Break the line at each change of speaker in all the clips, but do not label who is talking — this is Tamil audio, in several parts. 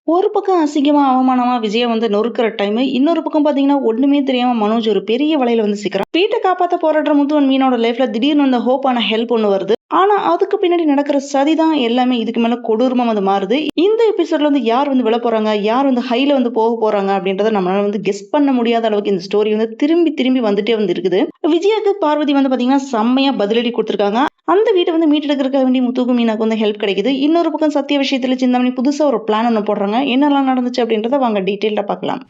ஒரு பக்கம் அசிங்கமா, அவமானமா விஜய நொறுக்குற டைமு. இன்னொரு பக்கம் பார்த்தீங்கன்னா, ஒண்ணுமே தெரியாம மனோஜ் ஒரு பெரிய வலையில சிக்கிறான். வீட்ட காப்பாத்த போராடுற முத்து அண்ட் மீனாவோட லைஃப்ல திடீர்னு ஹோப்பான ஹெல்ப் ஒண்ணு வருது. ஆனா, அதுக்கு பின்னாடி நடக்கிற சதிதான் எல்லாமே இதுக்கு மேல கொடூரமா மாறுது. இந்த எபிசோட்ல யார் விழப் போறாங்க, யார் ஹைல போக போறாங்க அப்படின்றத நம்மளால கெஸ் பண்ண முடியாத அளவுக்கு இந்த ஸ்டோரி திரும்பி திரும்பி வந்துட்டே இருக்குது. விஜயாக்கு பார்வதி பார்த்தீங்கன்னா, செம்மையா பதிலடி குடுத்துருக்காங்க. அந்த வீட்ட மீட்டெடுக்கறதுக்காக வேண்டி முத்துக்கும் மீனாக்கு ஹெல்ப் கிடைக்குது. இன்னொரு பக்கம் சத்யா விஷயத்துல சிந்தாமணி புதுசா ஒரு பிளான் ஒண்ணு போடுறாங்க. என்னெல்லாம் நடந்துச்சு அப்படின்றத வாங்க டீட்டெயிலா பார்க்கலாம்.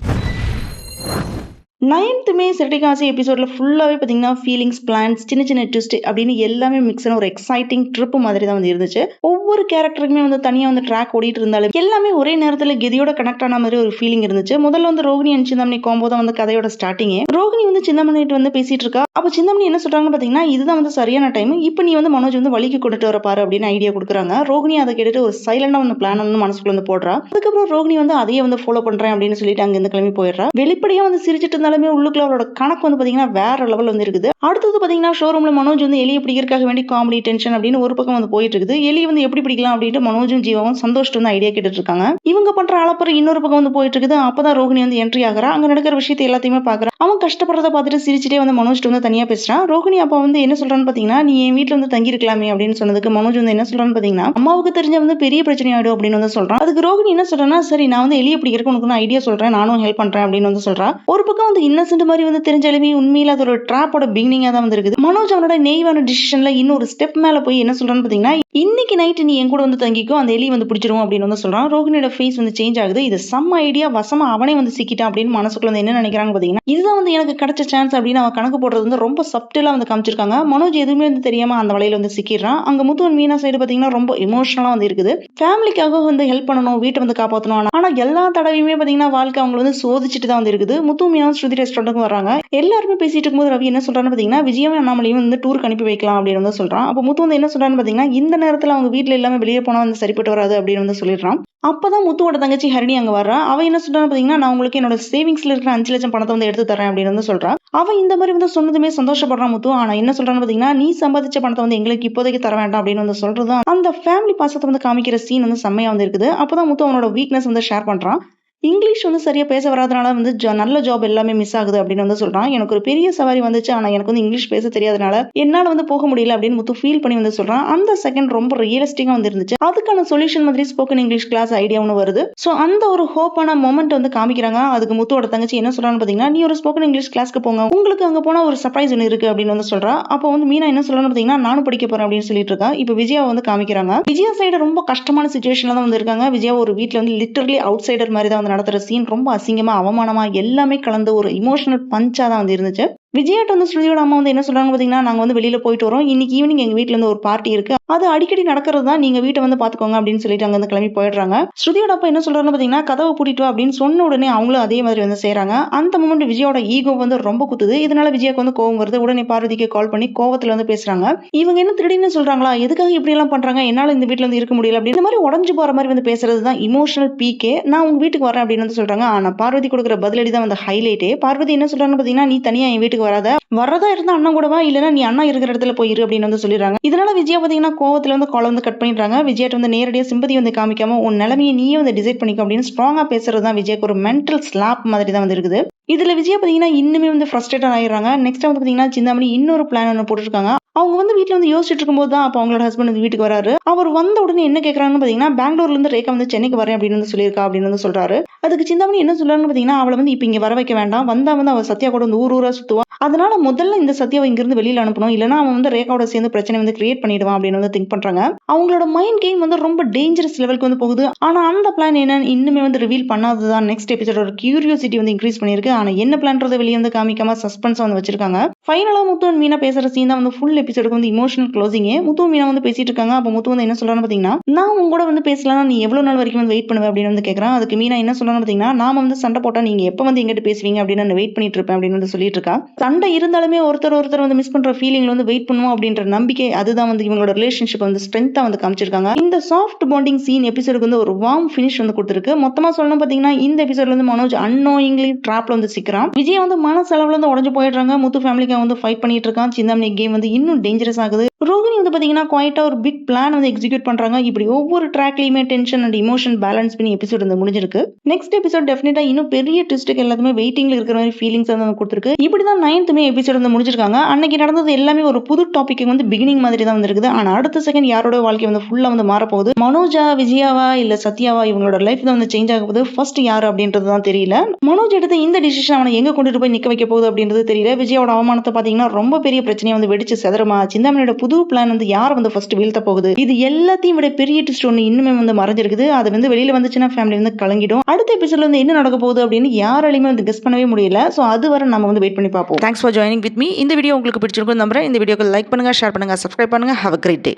9th மே சிறுத்தைக்காசி எபிசோட்ல ஃபுல்லாவே பார்த்தீங்கன்னா, ஃபீலிங்ஸ், பிளான்ஸ், சின்ன சின்ன ட்விஸ்ட் அப்படின்னு எல்லாமே மிக்ஸான ஒரு எக்ஸைட்டிங் ட்ரிப் மாதிரி தான் இருந்துச்சு. ஒவ்வொரு கேரக்டருக்குமே தனியா ட்ராக் ஓடிட்டு இருந்தாலும் எல்லாமே ஒரே நேரத்துல கெதியோட கனெக்ட் ஆன மாதிரி ஒரு ஃபீலிங் இருந்துச்சு. முதல்ல ரோகிணி அண்ட் சிந்தாமணி காம்போ தான் கதையோட ஸ்டார்டிங்கே. ரோகிணி சிந்தாமணிட்டு பேசிட்டு இருக்கா. அப்ப சிந்தாமணி என்ன சொல்றாங்கன்னு பாத்தீங்கன்னா, இதுதான் சரியான டைம். இப்ப நீ மனோஜ் வழிக்கு கொண்டுட்டு வர பாரு அப்படின்னு ஐடியா கொடுக்குறாங்க. ரோகிணி அதை கேட்டுட்டு ஒரு சைலண்டா பிளான் மனசுக்குள்ள போடுறா. அதுக்கப்புறம் ரோகிணி அதையே ஃபாலோ பண்றேன் அப்படின்னு சொல்லிட்டு அங்க இருந்து கிளம்பி போயிடுறா. வெளிப்படையா சிரிச்சிட்டு இருந்தாலுமே உள்ளுக்குள்ள அவளோட கணக்கு பாத்தீங்கன்னா வேற லெவல் இருக்குது. அடுத்தது பாத்தீங்கன்னா ஷோரூம்ல மனோஜ் எலியை பிடிக்கிறதுக்காக வேண்டி காமெடி டென்ஷன் அப்படின்னு ஒரு பக்கம் போயிட்டு இருக்குது. எலி எப்படி பிடிக்கலாம் அப்படின்ட்டு மனோஜும் ஜீவாவும் சந்தோஷம் ஐடியா கேட்டுட்டு இருக்காங்க. இவங்க பண்ற அளப்பறம் இன்னொரு பக்கம் போயிட்டு இருக்குது. அப்பதான் ரோகிணி என்ட்ரி ஆகுறா. அங்க நடக்கிற விஷயத்தை எல்லாத்தையுமே பாக்குறா. அவன் கஷ்டப்படுறத பார்த்துட்டு சிரிச்சிட்டே மனோஜ் தனியா பேசுறான். ரோகிணி அப்ப என்ன சொல்றான்னு பாத்தீங்கன்னா, நீ என் வீட்டுல தங்கி இருக்கலாமே அப்படின்னு சொன்னதுக்கு மனோஜ் என்ன சொல்றான்னு பாத்தீங்கன்னா, அம்மாவுக்கு தெரிஞ்ச பெரிய பிரச்சனை ஆயிடும் அப்படின்னு சொல்றான். அதுக்கு ரோகிணி என்ன சொல்றேன்னா, சரி நான் எலியை பிடிக்கிறதுக்கு உனக்கு ஐடியா சொல்றேன், நானும் ஹெல்ப் பண்றேன் அப்படின்னு சொல்றா. ஒரு பக்கம் இன்னசென்ட் மாதிரி தெரிஞ்சாலுமே உண்மையில அது ஒரு ட்ராப்போட பிகினிங்கா தான் இருக்குது. மனோஜ் அவனோட நெய்வான டிசிஷன்ல இன்னொரு ஸ்டெப் மேல போய் என்ன சொல்றான்னு பாத்தீங்கன்னா, இன்னைக்கு நைட் நீ என் கூட தங்கிக்கோ, அந்த எலி பிடிச்சிரும் அப்படின்னு சொல்றான். ரோகிணியோட ஃபேஸ் சேஞ்ச் ஆகுது. இது செம்ம ஐடியா, வசமா அவனே சிக்கிட்டான் அப்படின்னு மனசுக்குள்ள என்ன நினைக்கிறாங்க பாத்தீங்கன்னா, இதுதான் எனக்கு கிடைச்ச சான்ஸ் அப்படின்னு அவன் கணக்கு போடுறது ரொம்ப சப்டிலா காமிச்சிருக்காங்க. மனோஜ் எதுவுமே தெரியாம அந்த வலையில சிக்கிறான். அங்க முத்து மீனா சைடு பாத்தீங்கன்னா ரொம்ப எமோஷனலா இருக்குது. ஃபேமிலிக்காக ஹெல்ப் பண்ணணும், வீட்டை காப்பாற்றணும். ஆனா எல்லா தடவையுமே பாத்தீங்கன்னா வாழ்க்கை அவங்களை சோதிச்சுட்டு தான் இருக்குது. முத்து மீனா ஸ்ருதி ரெஸ்டாரண்ட்டுக்கு வர்றாங்க. எல்லாருமே பேசிட்டு இருக்கும்போது ரவி என்ன சொல்றான்னு பாத்தீங்கன்னா, விஜயும் அண்ணாமலையும் டூருக்கு அனுப்பி வைக்கலாம் அப்படின்னு சொல்றான். அப்ப முத்து என்ன சொல்றான்னு பாத்தீங்கன்னா, இந்த நேரத்துல அவங்க வீட்டுல எல்லாமே வெளியே போனா சரிப்பட்டு வராது அப்படின்னு சொல்லிடுறான். அப்பதான் முத்துவோட தங்கச்சி ஹரிணி அங்க வர்றா. அவ என்ன சொல்றான்னு பாத்தீங்கன்னா, நான் உங்களுக்கு என்னோட சேவிங்ஸ்ல இருக்கிற 5 லட்சம் பணத்தை எடுத்து தரேன் அப்படின்னு சொல்றா. அவ இந்த மாதிரி சொன்னதுமே சந்தோஷப்படுறான் முத்து. ஆனா என்ன சொல்றான்னு பாத்தீங்கன்னா, நீ சம்பாதிச்ச பணத்தை எங்களுக்கு இப்போதைக்கு தர வேண்டாம் அப்படின்னு சொல்றது அந்த ஃபேமிலி பாசத்தை காமிக்கிற சீன் செம்மையா இருக்குது. அப்பதான் முத்து அவனோட வீக்னஸ் ஷேர் பண்றான். இங்கிலீஷ் சரியா பேச வராதனால நல்ல ஜாப் எல்லாமே மிஸ் ஆகுது அப்படின்னு சொல்றான். எனக்கு ஒரு பெரிய சவாரி வந்துச்சு, ஆனா எனக்கு இங்கிலீஷ் பேச தெரியாதனால என்னால போக முடியல அப்படின்னு முத்து ஃபீல் பண்ணி சொல்றான். அந்த செகண்ட் ரொம்ப ரியலிஸ்டிக்கா இருந்துச்சு. அதுக்கான சொல்யூஷன் மாதிரி ஸ்போக்கன் இங்கிலீஷ் கிளாஸ் ஐடியா ஒன்று வருது. சோ அந்த ஒரு ஹோப்பான மொமெண்ட் காமிக்கிறாங்க. அதுக்கு முத்துவோட தங்கச்சி என்ன சொல்றான்னு பாத்தீங்கன்னா, நீ ஒரு ஸ்போக்கன் இங்கிலீஷ் கிளாஸ்க்கு போங்க, உங்களுக்கு அங்க போனா ஒரு சர்ப்ரைஸ் ஒன்று இருக்கு அப்படின்னு சொல்றா. அப்போ மீனா என்ன சொல்றான்னு பாத்தீங்கன்னா, நானும் படிக்க போறேன் அப்படின்னு சொல்லிட்டு இருக்கா. இப்ப விஜயா காமிக்கிறாங்க. விஜயா சைடு ரொம்ப கஷ்டமான சிச்சுவேஷன்ல தான் இருக்காங்க. விஜயா ஒரு வீட்டுல லிட்டரலி அவுட் சைடர் மாதிரி தான் நடத்துற சீன் ரொம்ப அசிங்கமா, அவமானமா எல்லாமே கலந்து ஒரு இமோஷனல் பஞ்சா தான் இருந்துச்சு. விஜயாட்ட ஸ்ருதியோட அம்மா என்ன சொல்றாங்க பாத்தீங்கன்னா, நாங்க வெளியில போயிட்டு வரோம், இன்னைக்கு ஈவினிங் எங்க வீட்டுல ஒரு பார்ட்டி இருக்கு, அது அடிக்கடி நடக்கிறது தான், நீங்க வீட்டை பாத்துக்கோங்க அப்படின்னு சொல்லிட்டு அங்க கிளம்பி போயிடுறாங்க. ஸ்ருதியோட அப்பா என்ன சொல்றாருன்னு பாத்தீங்கன்னா, கதவை பூட்டிட்டு வா அப்படின்னு சொன்ன உடனே அவங்களும் அதே மாதிரி செய்யறாங்க. அந்த மொமெண்ட் விஜயோட ஈகோ ரொம்ப குத்துது. இதனால விஜயாக்கு கோவம் வருது. உடனே பார்வதிக்கு கால் பண்ணி கோவத்துல பேசுறாங்க. இவங்க என்ன திடீர்னு சொல்றாங்களா, எதுக்காக இப்படி எல்லாம் பண்றாங்க, என்னால இந்த வீட்டுல இருக்க முடியல அப்படின்னு இந்த மாதிரி உடஞ்சு போற மாதிரி பேசுறதுதான் இமோஷனல் பீக்கே. நான் உங்க வீட்டுக்கு வரேன் அப்படின்னு சொல்றாங்க. ஆனா பார்வதி கொடுக்குற பதிலடி தான் ஹைலைட்டே. பார்வதி என்ன சொல்றாங்கன்னு பாத்தீங்கன்னா, நீ தனியா என் வீட்டுக்கு வரதா இருந்தா அண்ணன் கூட வா, இல்லன்னா நீ அண்ணா இருக்கிற இடத்துல போயிரு அப்படின்னு சொல்லிடுறாங்க. இதனால விஜயா பாத்தீங்கன்னா கோவத்துல கால் கட் பண்ணிடுறாங்க. விஜயாட்ட நேரடியா சிம்பதி காமிக்காம உன் நிலைமையை நீயே டிசைட் பண்ணிக்க அப்படின்னு ஸ்ட்ராங்கா பேசுறதுதான் விஜயாக்கு ஒரு மென்டல் ஸ்லாப் மாதிரி தான் இருக்குது. இதுல விஜயா பாத்தீங்கன்னா இன்னுமே ஃப்ரஸ்ட்ரேட்டட் ஆயிடுறாங்க. நெக்ஸ்ட் பாத்தீங்கன்னா சிந்தாமணி இன்னொரு பிளான் ஒன்று போட்டுருக்காங்க. அவங்க வீட்டுல யோசிச்சுட்டு இருக்கும்போது தான் அப்ப அவங்களோட ஹஸ்பண்ட் வீட்டுக்கு வராரு. அவர் வந்த உடனே என்ன கேக்குறாங்கன்னு பாத்தீங்கன்னா, பெங்களூர்ல இருந்து ரேகா சென்னைக்கு வரேன் அப்படின்னு சொல்லியிருக்கா அப்படின்னு சொல்றாரு. அதுக்கு சிந்தாமணி என்ன சொல்றாங்கன்னு பாத்தீங்கன்னா, அவளை இப்ப இங்க வர வைக்க வேண்டாம், வந்தா அவ சத்யா கூட ஊர் ஊரா சுத்துவா, அதனால முதல்ல இந்த சத்யாவை இங்க இருந்து வெளியில அனுப்பணும், இல்லன்னா அவன் ரேகாவோட சேர்ந்து பிரச்சனை கிரியேட் பண்ணிடுவான் அப்படின்னு திங்க் பண்றாங்க. அவங்களோட மைண்ட் கேம் ரொம்ப டேஞ்சரஸ் லெவலுக்கு போகுது. ஆனா அந்த பிளான் என்னன்னு இன்னுமே ரிவீல் பண்ணாததான் நெக்ஸ்ட் எபிசோட கியூரியோசிட்டி இன்க்ரீஸ் பண்ணிருக்கு. ஆனா என்ன பிளான்றது வெளியே காமிக்காம சஸ்பென்ஸ் வச்சிருக்காங்க. ஃபைனலா முத்து அண்ட் மீனா பேசுற சீன் தான் ஃபுல் எபிசோடுக்கு இமோஷனல் க்ளோசிங். முத்து மீனா பேசிட்டு இருக்காங்க. அப்ப முத்து என்ன சொல்றான்னு பாத்தீங்கன்னா, நான் உங்க கூட பேசலாம், நீ எவ்வளவு நாள் வரைக்கும் வெயிட் பண்ணுவேன் அப்படின்னு கேக்குறான். அதுக்கு மீனா என்ன சொல்றான்னு பாத்தீங்கன்னா, நாம சண்டை போட்டா நீங்க எப்ப எங்கிட்ட பேசுவீங்க அப்படின்னு வெயிட் பண்ணிட்டு இருப்பேன் அப்படின்னு சொல்லிட்டு இருக்கா. சண்டை இருந்தாலுமே ஒருத்தர் மிஸ் பண்ற ஃபீலிங்ல வெயிட் பண்ணுவோம் அப்படின்ற நம்பிக்கை, அதுதான் இவங்களோட ரிலேஷன்ஷிப் ஸ்ட்ரென்த்தா காமிச்சிருக்காங்க. இந்த சாஃப்ட் பாண்டிங் சீன் எபிசோடுக்கு ஒரு வார்ம் ஃபினிஷ் கொடுத்திருக்கு. மொத்தமா சொல்லணும் பாத்தீங்கன்னா, இந்த எபிசோட்ல மனோஜ் அன்னோயிங்லி ட்ராப்ல சிக்கிறான். விஜய் மனசளவுல உடஞ்சு போயிடுறாங்க. முத்து ஃபேமிலிக்கு ஃபைட் பண்ணிட்டு இருக்கான். சிந்தாமணி கேம் இன்னும் டேஞ்சரஸ் ஆகுது. ரோகிணி வந்து பாத்தீங்கன்னா குவாய்ட்டா ஒரு பிக் பிளான் வந்து எக்ஸிக்யூட் பண்றாங்க. இப்படி ஒவ்வொரு ட்ராக்லயுமே டென்ஷன் அண்ட் இமோஷன் பேலன்ஸ் பண்ணி எபிசோட் வந்து முடிஞ்சிருக்கு. நெக்ஸ்ட் எபிசோட் டெஃபினட்டா இன்னும் பெரிய ட்விஸ்ட்டுக்கு எல்லாத்துமே வெயிட்டிங்ல இருக்கிற மாதிரி ஃபீலிங்ஸ் வந்து கொடுத்துருக்கு. இப்படிதான் 9th எபிசோட் வந்து முடிஞ்சிருக்காங்க. அன்னைக்கு நடந்தது எல்லாமே ஒரு புது டாபிக் வந்து பிகினிங் மாதிரி தான் வந்திருக்குது. ஆனா அடுத்த செகண்ட் யாரோட வாழ்க்கை வந்து ஃபுல்லா வந்து மாறப்போகுது. மனோஜா, விஜயாவா இல்ல சத்யாவா இவங்களோட லைஃப் தான் வந்து சேஞ்ச் ஆக போகுது. ஃபர்ஸ்ட் யாரு அப்படின்றது தான் தெரியல. மனோஜ் எடுத்த இந்த டிசிஷன் அவனை எங்க கொண்டுட்டு போய் நிக்க வைக்க போகுது அப்படின்றது தெரியல. விஜயோட அவமானத்தை பாத்தீங்கன்னா ரொம்ப பெரிய பிரச்சனையை வந்து வெடிச்சு செதறமா. சிந்தாமணியோட புது பிளான் வந்து யார் வந்து ஃபர்ஸ்ட் வீழ்த்த போகுது. இது எல்லாத்தையும் விட பெரிய ட்விஸ்ட் ஒன்று இன்னுமே வந்து மறைஞ்சிருக்குது. அது வந்து வெளியில வந்துச்சுன்னா ஃபேமிலி வந்து கலங்கிடும். அடுத்த எபிசோட்ல வந்து என்ன நடக்க போகுது அப்படின்னு யாராலையுமே வந்து கெஸ் பண்ணவே முடியல. ஸோ அது வரை நம்ம வந்து வெயிட் பண்ணி பார்ப்போம். Thanks for joining with me. இந்த வீடியோ உங்களுக்கு பிடிச்சிருக்கும் நம்புறேன். இந்த வீடியோக்கு லைக் பண்ணுங்க, ஷேர் பண்ணுங்க, சப்ஸ்கிரைப் பண்ணுங்க. Have a great day.